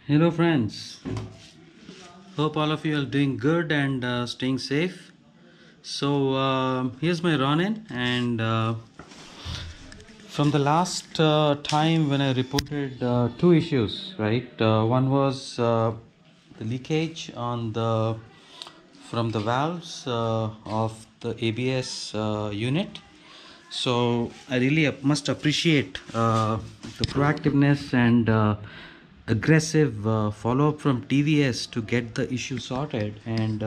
Hello friends, hope all of you are doing good and staying safe. So here's my run-in, and from the last time when I reported two issues, right? One was the leakage on the from the valves of the ABS unit. So I really must appreciate the proactiveness and aggressive follow-up from TVS to get the issue sorted and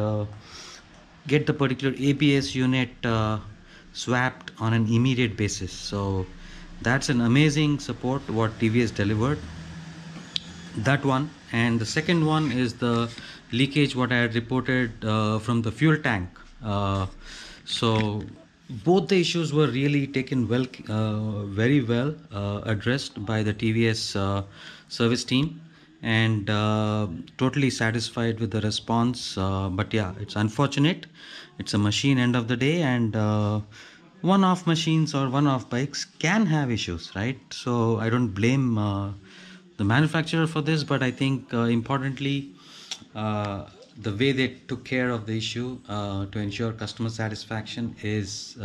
get the particular ABS unit swapped on an immediate basis. So that's an amazing support what TVS delivered. That one, and the second one is the leakage what I had reported from the fuel tank. So both the issues were really taken very well addressed by the TVS service team, and totally satisfied with the response. But yeah, it's unfortunate. It's a machine end of the day, and one-off machines or one-off bikes can have issues, right? So I don't blame the manufacturer for this, but I think importantly, the way they took care of the issue to ensure customer satisfaction is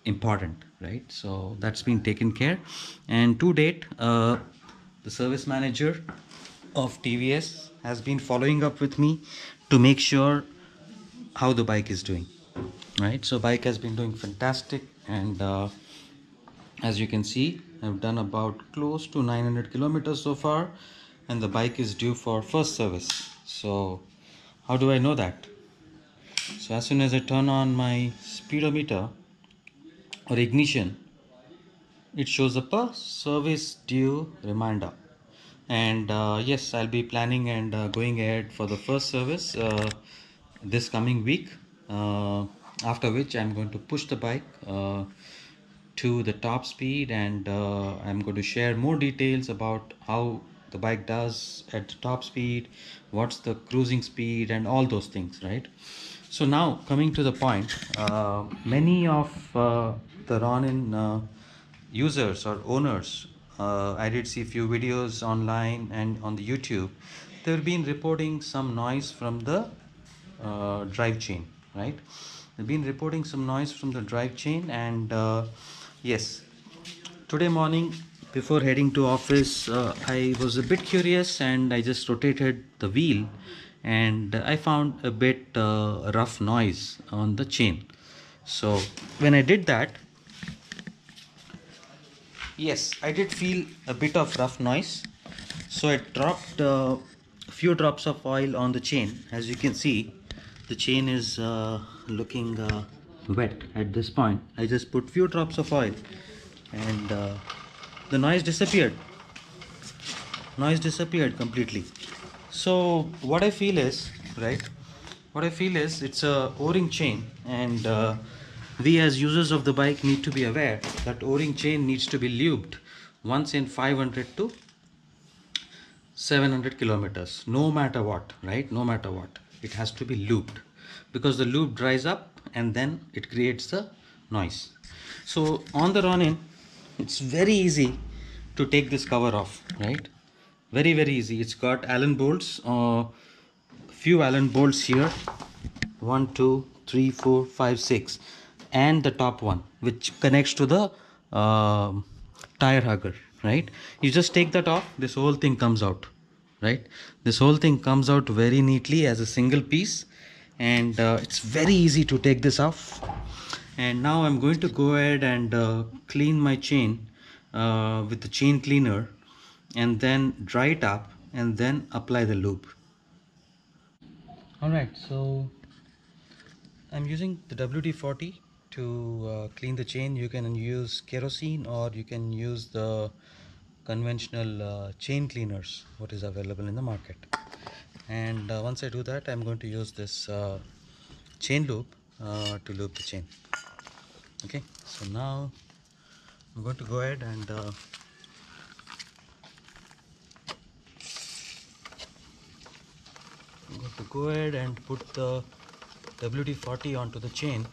important, right? So that's been taken care, and to date, the service manager of TVS has been following up with me to make sure how the bike is doing, right? So bike has been doing fantastic, and as you can see, I've done about close to 900 kilometers so far, and the bike is due for first service. So how do I know that? So as soon as I turn on my speedometer or ignition, it shows up a service due reminder. And yes, I'll be planning and going ahead for the first service this coming week, after which I'm going to push the bike to the top speed, and I'm going to share more details about how the bike does at the top speed, what's the cruising speed, and all those things, right? So now coming to the point, many of the Ronin users or owners, I did see a few videos online and on the YouTube. They've been reporting some noise from the drive chain, right? They've been reporting some noise from the drive chain, and yes, today morning before heading to office, I was a bit curious and I just rotated the wheel, and I found a bit rough noise on the chain. So when I did that, yes, I did feel a bit of rough noise. So I dropped a few drops of oil on the chain. As you can see, the chain is looking wet at this point. I just put few drops of oil, and the noise disappeared completely. So what I feel is, right, what I feel is it's a o-ring chain, and we as users of the bike need to be aware that o-ring chain needs to be lubed once in 500 to 700 kilometers, no matter what, right? No matter what, it has to be lubed, because the lube dries up and then it creates the noise. So on the run in, it's very easy to take this cover off, right? Very easy. It's got Allen bolts, few Allen bolts here, 1 2 3 4 5 6, and the top one which connects to the tire hugger, right? You just take that off, this whole thing comes out, right? This whole thing comes out very neatly as a single piece, and it's very easy to take this off. And now I'm going to go ahead and clean my chain with the chain cleaner, and then dry it up and then apply the lube. Alright, so I'm using the WD-40 to clean the chain. You can use kerosene or you can use the conventional chain cleaners what is available in the market. And once I do that, I'm going to use this chain lube to lube the chain. Okay, so now I'm going to go ahead and put the WD-40 onto the chain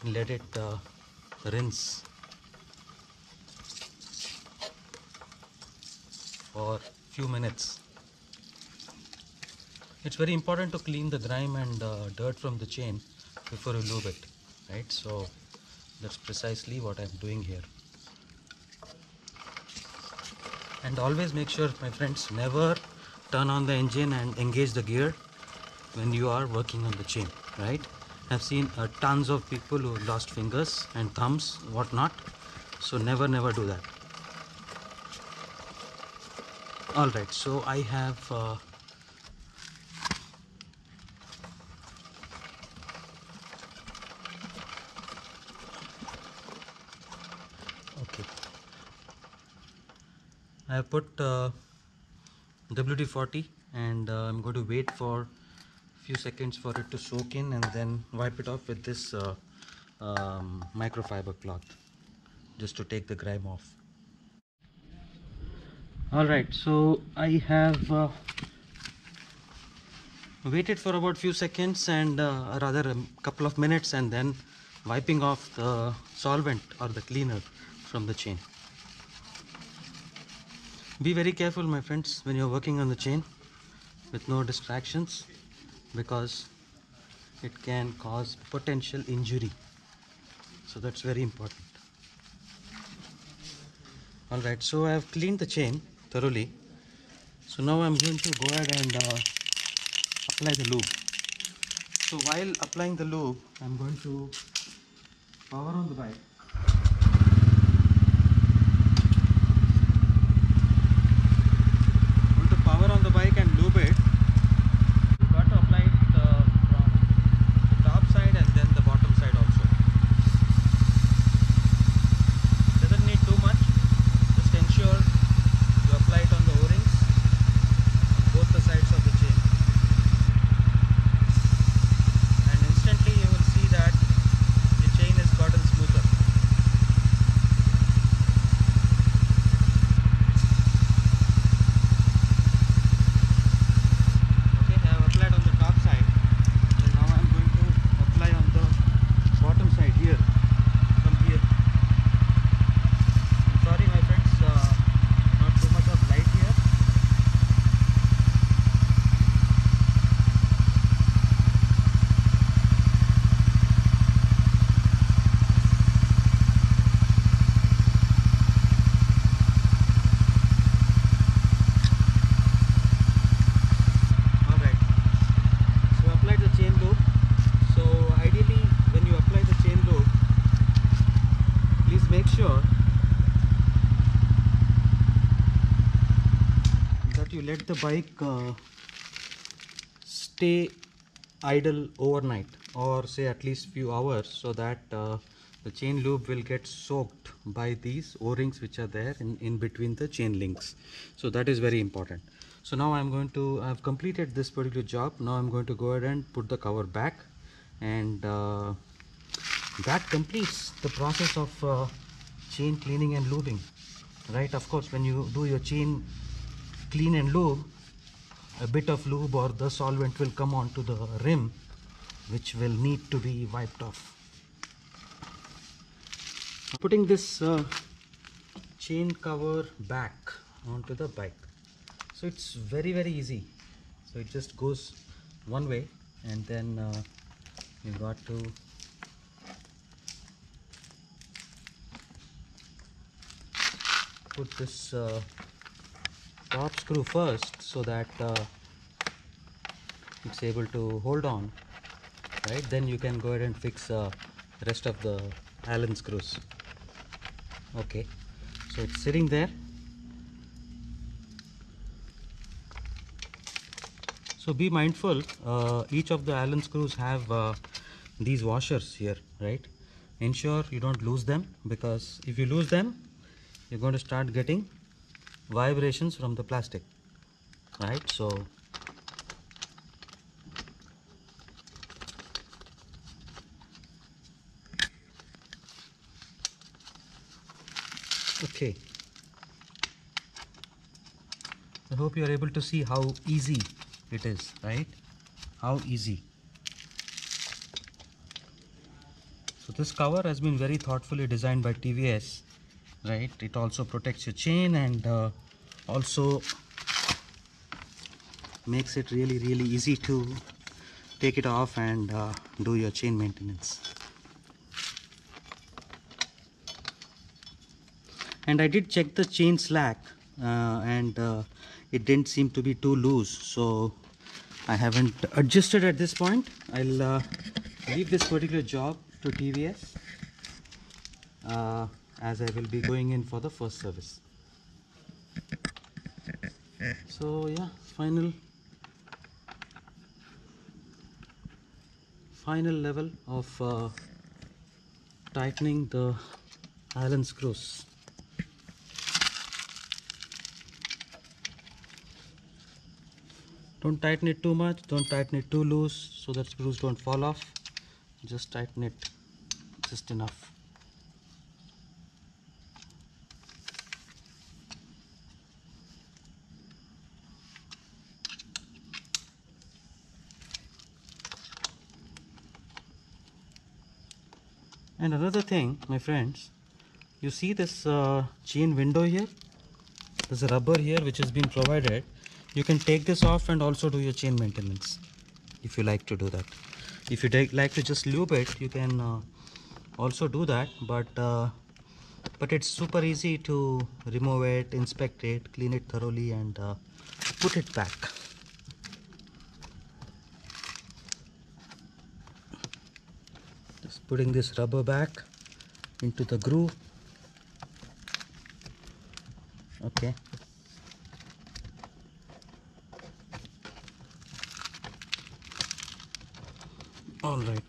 and let it rinse for few minutes. It's very important to clean the grime and dirt from the chain before you lube it, right? So that's precisely what I'm doing here. And always make sure, my friends, never turn on the engine and engage the gear when you are working on the chain, right? I've seen tons of people who lost fingers and thumbs, whatnot. So never do that. All right, so I have okay, I have put WD-40 and I'm going to wait for a few seconds for it to soak in and then wipe it off with this microfiber cloth just to take the grime off. All right, so I have waited for about few seconds and rather a couple of minutes and then wiping off the solvent or the cleaner from the chain. Be very careful, my friends, when you're working on the chain with no distractions, because it can cause potential injury. So that's very important. Alright, so I have cleaned the chain thoroughly. So now I'm going to go ahead and apply the lube. So while applying the lube, I'm going to power on the bike. I'm going to power on the bike and lube it. You've got to apply it from the top side and then the bottom side also. Doesn't need too much. Just ensure you apply it on the O-rings on both the sides of the chain. And instantly you will see that the chain has gotten smoother. Okay, I have applied on the top side. So now I am going to apply on the bottom side here, from here. I'm sorry, my friends, not too much of light here. Alright, so I applied the chain lube. So ideally when you apply the chain lube, please make sure that you let the bike stay idle overnight, or say at least few hours, so that the chain lube will get soaked by these O-rings which are there in between the chain links. So that is very important. So now I've completed this particular job. Now I'm going to go ahead and put the cover back, and that completes the process of chain cleaning and lubing, right? Of course, when you do your chain clean and lube, a bit of lube or the solvent will come onto the rim, which will need to be wiped off. Putting this chain cover back onto the bike, so it's very easy. So it just goes one way, and then you got to put this top screw first, so that it's able to hold on, right? Then you can go ahead and fix rest of the Allen screws. Okay, so it's sitting there. So be mindful, each of the Allen screws have these washers here, right? Ensure you don't lose them, because if you lose them, you're going to start getting vibrations from the plastic, right? So okay, I hope you are able to see how easy it is, right? How easy. So this cover has been very thoughtfully designed by TVS, right? It also protects your chain and also makes it really easy to take it off and do your chain maintenance. And I did check the chain slack and it didn't seem to be too loose, so I haven't adjusted at this point. I'll leave this particular job to TVS as I will be going in for the first service. So yeah, final level of tightening the Allen screws. Don't tighten it too much, don't tighten it too loose so that screws don't fall off. Just tighten it just enough. And another thing, my friends, you see this chain window here? There's a rubber here which has been provided. You can take this off and also do your chain maintenance if you like to do that. If you like to just lube it, you can also do that, but it's super easy to remove it, inspect it, clean it thoroughly and put it back. Just putting this rubber back into the groove. Okay. All right.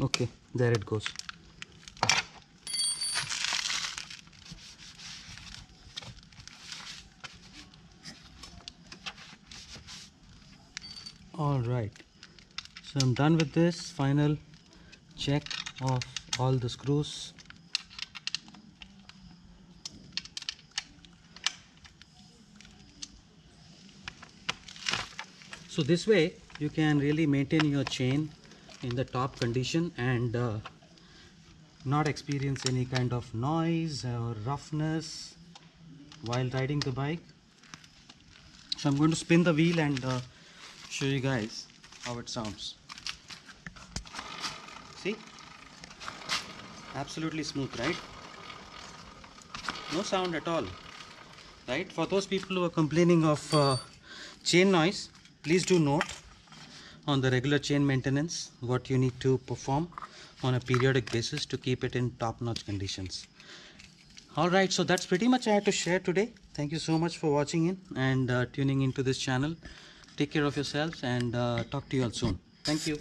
Okay, there it goes. All right, so I'm done with this final check of all the screws. So this way you can really maintain your chain in the top condition and not experience any kind of noise or roughness while riding the bike. So I'm going to spin the wheel and show you guys how it sounds. See? Absolutely smooth, right? No sound at all, right? For those people who are complaining of chain noise, please do note on the regular chain maintenance what you need to perform on a periodic basis to keep it in top-notch conditions. Alright, so that's pretty much I had to share today. Thank you so much for watching in and tuning into this channel. Take care of yourselves and talk to you all soon. Thank you.